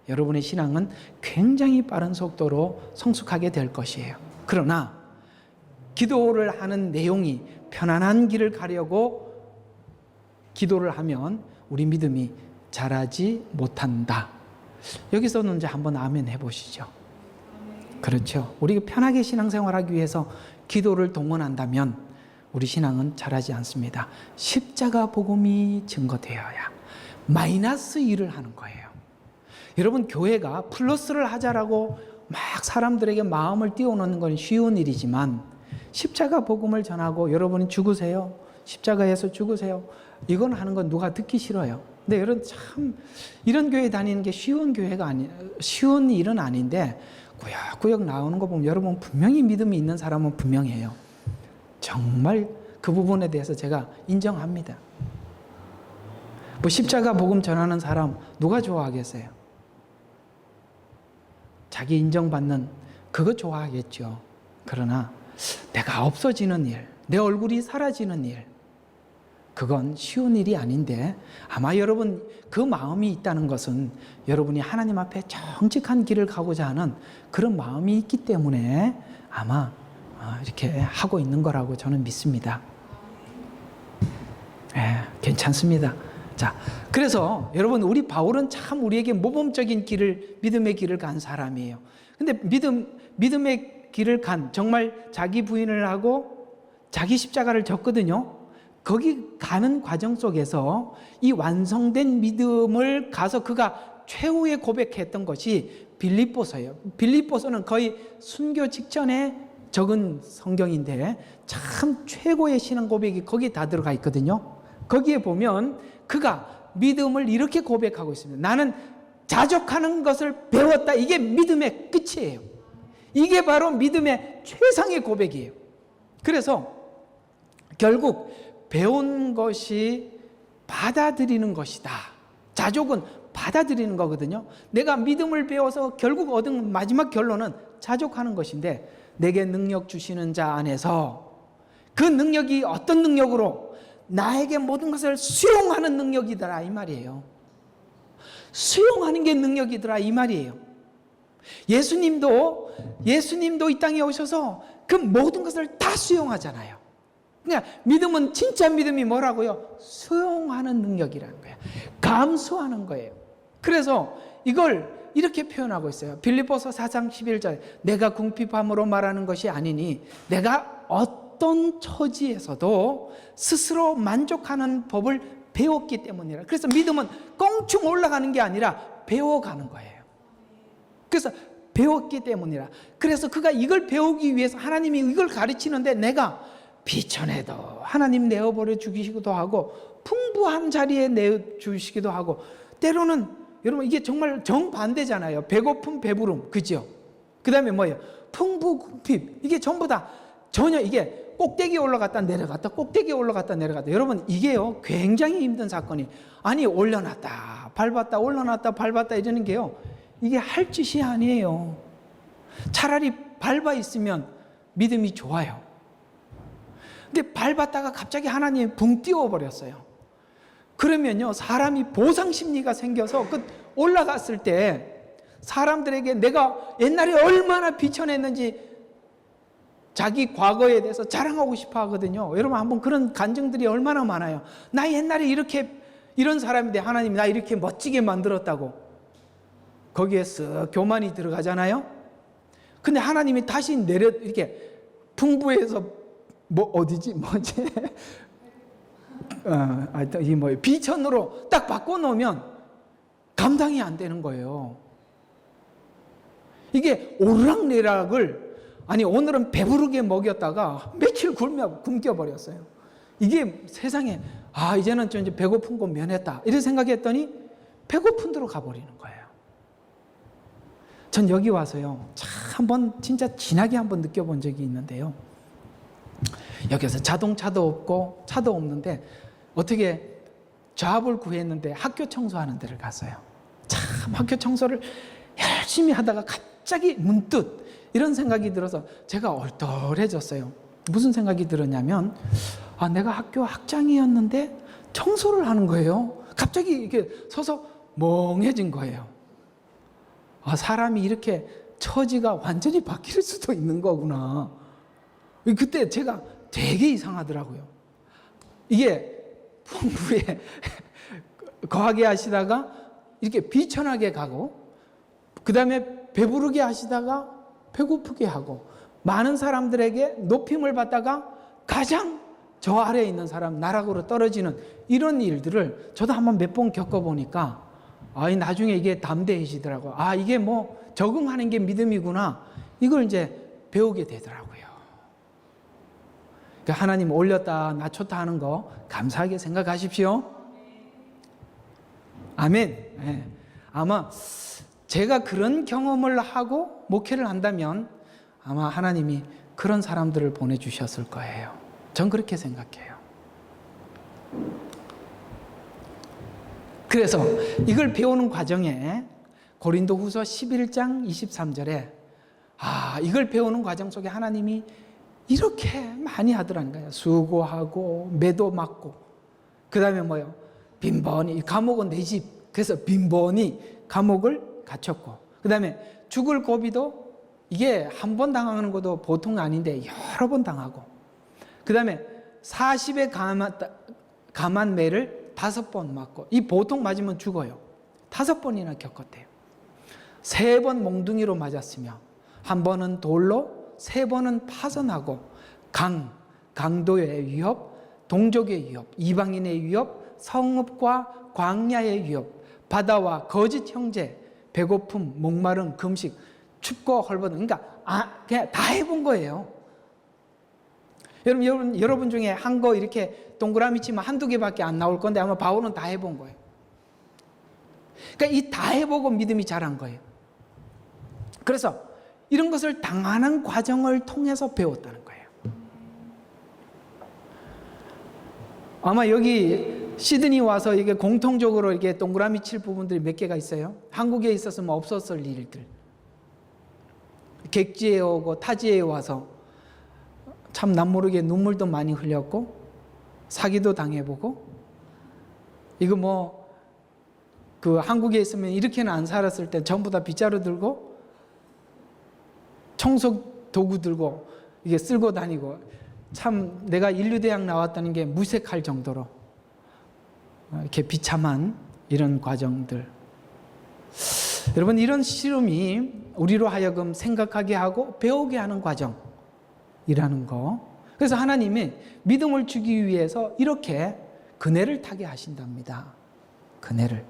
여러분의 신앙은 굉장히 빠른 속도로 성숙하게 될 것이에요. 그러나 기도를 하는 내용이 편안한 길을 가려고 기도를 하면 우리 믿음이 자라지 못한다. 여기서는 이제 한번 아멘 해보시죠. 그렇죠. 우리가 편하게 신앙생활하기 위해서 기도를 동원한다면 우리 신앙은 자라지 않습니다. 십자가 복음이 증거되어야 마이너스 일을 하는 거예요. 여러분 교회가 플러스를 하자라고 막 사람들에게 마음을 띄워놓는 건 쉬운 일이지만 십자가 복음을 전하고 여러분이 죽으세요. 십자가에서 죽으세요. 이건 하는 건 누가 듣기 싫어요. 근데 여러분 참 이런 교회 다니는 게 쉬운 일은 아닌데 꾸역꾸역 나오는 거 보면 여러분 분명히 믿음이 있는 사람은 분명해요. 정말 그 부분에 대해서 제가 인정합니다. 뭐 십자가 복음 전하는 사람 누가 좋아하겠어요? 자기 인정받는 그거 좋아하겠죠. 그러나 내가 없어지는 일, 내 얼굴이 사라지는 일, 그건 쉬운 일이 아닌데 아마 여러분 그 마음이 있다는 것은 여러분이 하나님 앞에 정직한 길을 가고자 하는 그런 마음이 있기 때문에 아마 이렇게 하고 있는 거라고 저는 믿습니다. 괜찮습니다. 자, 그래서 여러분 우리 바울은 참 우리에게 모범적인 길을, 믿음의 길을 간 사람이에요. 근데 믿음의 길을 간, 정말 자기 부인을 하고 자기 십자가를 졌거든요. 거기 가는 과정 속에서 이 완성된 믿음을 가서 그가 최후에 고백했던 것이 빌립보서예요. 빌립보서는 거의 순교 직전에 적은 성경인데 참 최고의 신앙 고백이 거기 다 들어가 있거든요. 거기에 보면 그가 믿음을 이렇게 고백하고 있습니다. 나는 자족하는 것을 배웠다. 이게 믿음의 끝이에요. 이게 바로 믿음의 최상의 고백이에요. 그래서 결국 배운 것이 받아들이는 것이다. 자족은 받아들이는 거거든요. 내가 믿음을 배워서 결국 얻은 마지막 결론은 자족하는 것인데 내게 능력 주시는 자 안에서 그 능력이 어떤 능력으로 나에게 모든 것을 수용하는 능력이더라 이 말이에요. 수용하는 게 능력이더라 이 말이에요. 예수님도 이 땅에 오셔서 그 모든 것을 다 수용하잖아요. 그냥 믿음은 진짜 믿음이 뭐라고요? 수용하는 능력이라는 거예요. 감수하는 거예요. 그래서 이걸 이렇게 표현하고 있어요. 빌립보서 4장 11절 내가 궁핍함으로 말하는 것이 아니니 내가 어떤 처지에서도 스스로 만족하는 법을 배웠기 때문이라. 그래서 믿음은 껑충 올라가는 게 아니라 배워가는 거예요. 그래서 배웠기 때문이라. 그래서 그가 이걸 배우기 위해서 하나님이 이걸 가르치는데 내가 비천해도 하나님 내어버려 주시기도 하고 풍부한 자리에 내주시기도 하고 때로는 여러분 이게 정말 정반대잖아요. 배고픔 배부름 그죠? 그 다음에 뭐예요? 풍부 궁핍 이게 전부 다 전혀 이게 꼭대기에 올라갔다 내려갔다 꼭대기에 올라갔다 내려갔다. 여러분 이게요 굉장히 힘든 사건이 아니 올려놨다 밟았다 올려놨다 밟았다 이러는 게요 이게 할 짓이 아니에요. 차라리 밟아 있으면 믿음이 좋아요. 근데 밟았다가 갑자기 하나님이 붕 띄워버렸어요. 그러면요 사람이 보상 심리가 생겨서 그 올라갔을 때 사람들에게 내가 옛날에 얼마나 비천했는지 자기 과거에 대해서 자랑하고 싶어 하거든요. 여러분 한번 그런 간증들이 얼마나 많아요. 나 옛날에 이렇게 이런 사람인데 하나님이 나 이렇게 멋지게 만들었다고 거기에 쓱 교만이 들어가잖아요. 근데 하나님이 다시 내려 이렇게 풍부해서 뭐 어디지 뭐지 이 뭐 비천으로 딱 바꿔놓으면 감당이 안 되는 거예요. 이게 오르락내락을 아니 오늘은 배부르게 먹였다가 며칠 굶겨버렸어요. 이게 세상에 이제는 좀 이제 배고픈 거 면했다 이런 생각했더니 배고픈 데로 가버리는 거예요. 전 여기 와서요 한번 진짜 진하게 한번 느껴본 적이 있는데요. 여기서 자동차도 없고 차도 없는데 어떻게 잡을 구했는데 학교 청소하는 데를 갔어요. 참 학교 청소를 열심히 하다가 갑자기 문득 이런 생각이 들어서 제가 얼떨해졌어요. 무슨 생각이 들었냐면 내가 학교 학장이었는데 청소를 하는 거예요. 갑자기 이렇게 서서 멍해진 거예요. 사람이 이렇게 처지가 완전히 바뀔 수도 있는 거구나. 그때 제가 되게 이상하더라고요. 이게 풍부에 거하게 하시다가 이렇게 비천하게 가고 그 다음에 배부르게 하시다가 배고프게 하고 많은 사람들에게 높임을 받다가 가장 저 아래에 있는 사람 나락으로 떨어지는 이런 일들을 저도 한번 몇 번 겪어보니까 나중에 이게 담대해지더라고요. 이게 뭐 적응하는 게 믿음이구나 이걸 이제 배우게 되더라고요. 그러니까 하나님 올렸다 낮췄다 하는 거 감사하게 생각하십시오. 아멘. 네. 아마 제가 그런 경험을 하고 목회를 한다면 아마 하나님이 그런 사람들을 보내주셨을 거예요. 전 그렇게 생각해요. 그래서 이걸 배우는 과정에 고린도후서 11장 23절에 이걸 배우는 과정 속에 하나님이 이렇게 많이 하더라는 거예요. 수고하고 매도 맞고, 그 다음에 뭐요? 빈번히 감옥은 내 집. 그래서 빈번히 감옥을 갇혔고, 그 다음에 죽을 고비도 이게 한 번 당하는 것도 보통 아닌데 여러 번 당하고, 그 다음에 40의 감한 매를 5번 맞고, 이 보통 맞으면 죽어요. 5번이나 겪었대요. 3번 몽둥이로 맞았으며, 한 번은 돌로, 3번은 파선하고, 강도의 위협, 동족의 위협, 이방인의 위협, 성읍과 광야의 위협, 바다와 거짓 형제, 배고픔, 목마름, 금식, 춥고 헐벗음. 그러니까 그냥 다 해본 거예요. 여러분 중에 한 거 이렇게 동그라미 치면 한두 개밖에 안 나올 건데 아마 바울은 다 해본 거예요. 그러니까 이 다 해보고 믿음이 자란 거예요. 그래서 이런 것을 당하는 과정을 통해서 배웠다는 거예요. 아마 여기 시드니 와서 이게 공통적으로 이게 동그라미 칠 부분들이 몇 개가 있어요. 한국에 있었으면 없었을 일들. 객지에 오고 타지에 와서 참 남모르게 눈물도 많이 흘렸고, 사기도 당해보고, 이거 그 한국에 있으면 이렇게는 안 살았을 때 전부 다 빗자루 들고 청소 도구 들고 이게 쓸고 다니고, 참 내가 인류대학 나왔다는 게 무색할 정도로 이렇게 비참한 이런 과정들. 여러분, 이런 시름이 우리로 하여금 생각하게 하고 배우게 하는 과정이라는 거. 그래서 하나님이 믿음을 주기 위해서 이렇게 그네를 타게 하신답니다. 그네를.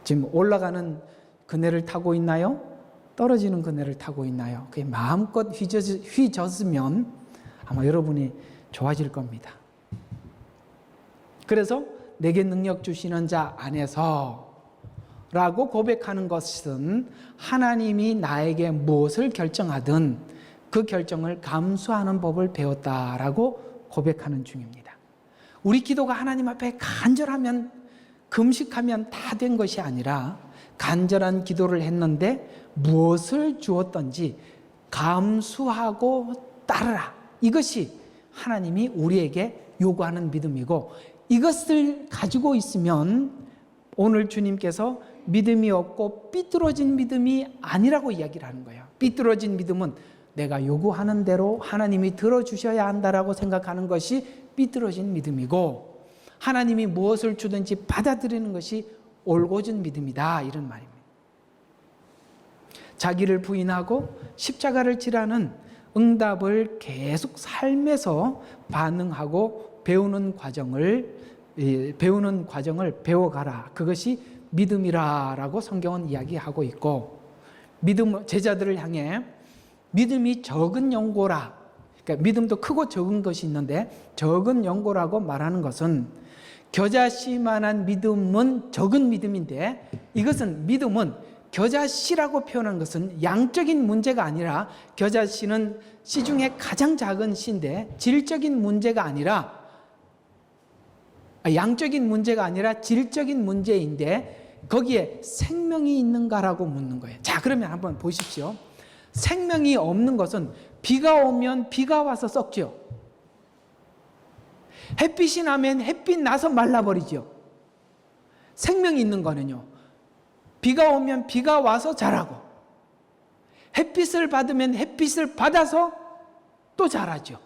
지금 올라가는 그네를 타고 있나요? 떨어지는 그네를 타고 있나요? 그게 마음껏 휘젓으면 아마 여러분이 좋아질 겁니다. 그래서 내게 능력 주시는 자 안에서 라고 고백하는 것은 하나님이 나에게 무엇을 결정하든 그 결정을 감수하는 법을 배웠다라고 고백하는 중입니다. 우리 기도가 하나님 앞에 간절하면, 금식하면 다 된 것이 아니라 간절한 기도를 했는데 무엇을 주었던지 감수하고 따르라. 이것이 하나님이 우리에게 요구하는 믿음이고, 이것을 가지고 있으면 오늘 주님께서 믿음이 없고 삐뚤어진 믿음이 아니라고 이야기를 하는 거예요. 삐뚤어진 믿음은 내가 요구하는 대로 하나님이 들어주셔야 한다라고 생각하는 것이 삐뚤어진 믿음이고, 하나님이 무엇을 주든지 받아들이는 것이 올곧은 믿음이다, 이런 말입니다. 자기를 부인하고 십자가를 지라는 응답을 계속 삶에서 반응하고 배우는 과정을 배워가라. 그것이 믿음이라고 성경은 이야기하고 있고, 제자들을 향해 믿음이 적은 연고라. 그러니까 믿음도 크고 적은 것이 있는데 적은 연고라고 말하는 것은, 겨자씨만한 믿음은 적은 믿음인데, 이것은 믿음은 겨자씨라고 표현한 것은 양적인 문제가 아니라, 겨자씨는 씨 중에 가장 작은 씨인데 질적인 문제가 아니라, 양적인 문제가 아니라 질적인 문제인데 거기에 생명이 있는가라고 묻는 거예요. 자, 그러면 한번 보십시오. 생명이 없는 것은 비가 오면 비가 와서 썩죠. 햇빛이 나면 햇빛 나서 말라버리죠. 생명이 있는 거는요, 비가 오면 비가 와서 자라고, 햇빛을 받으면 햇빛을 받아서 또 자라죠.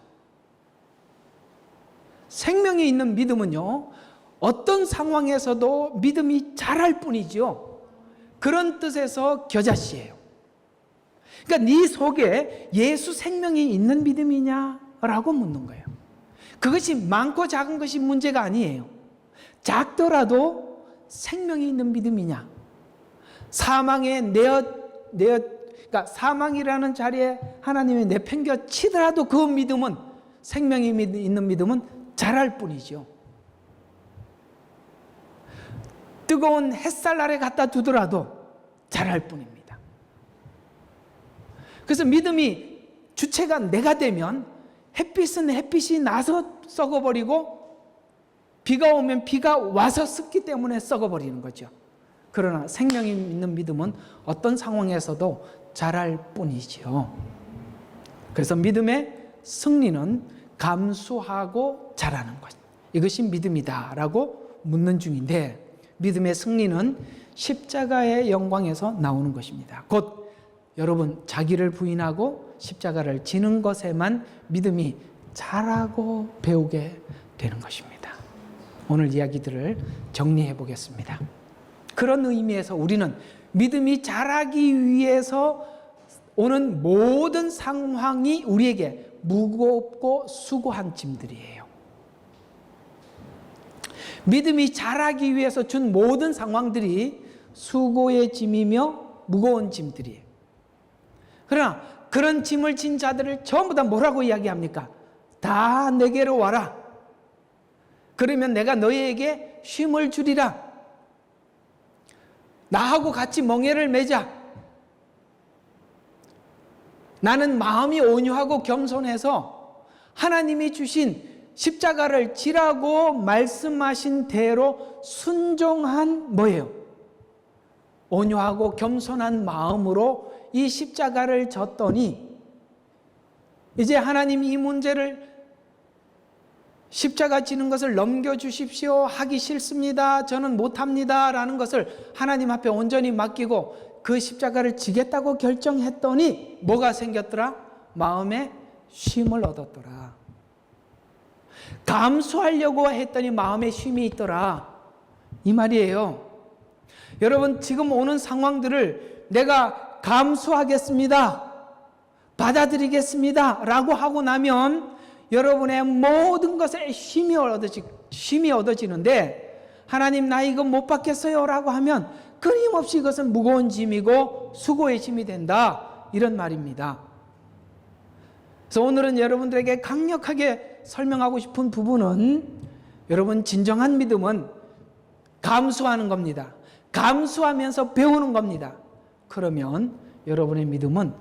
생명이 있는 믿음은요, 어떤 상황에서도 믿음이 자랄 뿐이죠. 그런 뜻에서 겨자씨예요. 그러니까 네 속에 예수 생명이 있는 믿음이냐라고 묻는 거예요. 그것이 많고 작은 것이 문제가 아니에요. 작더라도 생명이 있는 믿음이냐, 사망에 그러니까 사망이라는 자리에 하나님이 내팽겨 치더라도 그 믿음은, 생명이 있는 믿음은 자랄 뿐이죠. 뜨거운 햇살 아래 갖다 두더라도 자랄 뿐입니다. 그래서 믿음이 주체가 내가 되면 햇빛은 햇빛이 나서 썩어버리고 비가 오면 비가 와서 습기 때문에 썩어버리는 거죠. 그러나 생명이 있는 믿음은 어떤 상황에서도 자랄 뿐이지요. 그래서 믿음의 승리는 감수하고 자라는 것. 이것이 믿음이다라고 묻는 중인데, 믿음의 승리는 십자가의 영광에서 나오는 것입니다. 곧 여러분 자기를 부인하고 십자가를 지는 것에만 믿음이 자라고 배우게 되는 것입니다. 오늘 이야기들을 정리해 보겠습니다. 그런 의미에서 우리는 믿음이 자라기 위해서 오는 모든 상황이 우리에게 무겁고 수고한 짐들이에요. 믿음이 자라기 위해서 준 모든 상황들이 수고의 짐이며 무거운 짐들이에요. 그러나 그런 짐을 진 자들을 전부 다 뭐라고 이야기합니까? 다 내게로 와라. 그러면 내가 너희에게 쉼을 주리라. 나하고 같이 멍에를 매자. 나는 마음이 온유하고 겸손해서 하나님이 주신 십자가를 지라고 말씀하신 대로 순종한 뭐예요? 온유하고 겸손한 마음으로 이 십자가를 졌더니 이제 하나님 이 문제를 십자가 지는 것을 넘겨주십시오. 하기 싫습니다. 저는 못합니다. 라는 것을 하나님 앞에 온전히 맡기고 그 십자가를 지겠다고 결정했더니 뭐가 생겼더라? 마음에 쉼을 얻었더라. 감수하려고 했더니 마음에 쉼이 있더라. 이 말이에요. 여러분 지금 오는 상황들을 내가 감수하겠습니다. 받아들이겠습니다. 라고 하고 나면 여러분의 모든 것에 쉼이 얻어지는데 하나님 나 이거 못 받겠어요 라고 하면 끊임없이 이것은 무거운 짐이고 수고의 짐이 된다. 이런 말입니다. 그래서 오늘은 여러분들에게 강력하게 설명하고 싶은 부분은 여러분 진정한 믿음은 감수하는 겁니다. 감수하면서 배우는 겁니다. 그러면 여러분의 믿음은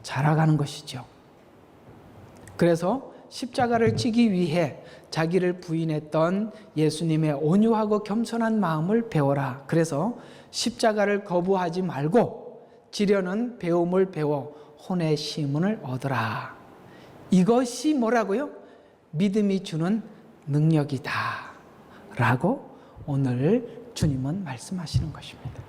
자라가는 것이죠. 그래서 십자가를 지기 위해 자기를 부인했던 예수님의 온유하고 겸손한 마음을 배워라. 그래서 십자가를 거부하지 말고 지려는 배움을 배워 혼의 시문을 얻어라. 이것이 뭐라고요? 믿음이 주는 능력이다 라고 오늘 주님은 말씀하시는 것입니다.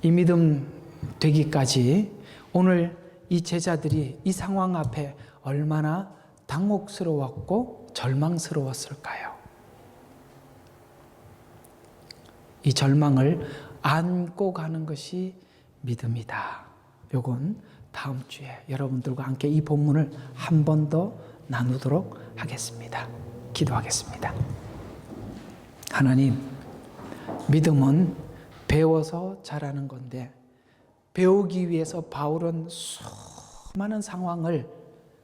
이 믿음 되기까지 오늘 이 제자들이 이 상황 앞에 얼마나 당혹스러웠고 절망스러웠을까요? 이 절망을 안고 가는 것이 믿음이다. 요건 다음 주에 여러분들과 함께 이 본문을 한 번 더 나누도록 하겠습니다. 기도하겠습니다. 하나님, 믿음은 배워서 자라는 건데 배우기 위해서 바울은 수많은 상황을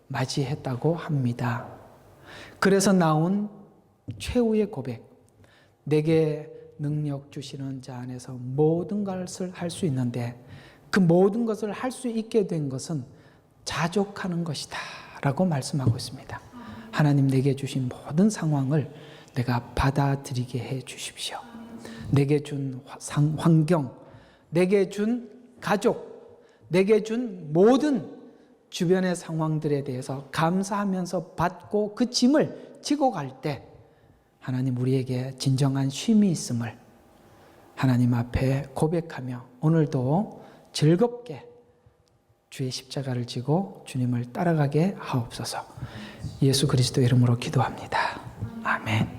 맞이했다고 합니다. 그래서 나온 최후의 고백, 내게 능력 주시는 자 안에서 모든 것을 할 수 있는데 그 모든 것을 할 수 있게 된 것은 자족하는 것이다 라고 말씀하고 있습니다. 하나님 내게 주신 모든 상황을 내가 받아들이게 해 주십시오. 내게 준 환경, 내게 준 가족, 내게 준 모든 주변의 상황들에 대해서 감사하면서 받고 그 짐을 지고 갈 때 하나님 우리에게 진정한 쉼이 있음을 하나님 앞에 고백하며 오늘도 즐겁게 주의 십자가를 지고 주님을 따라가게 하옵소서. 예수 그리스도 이름으로 기도합니다. 아멘.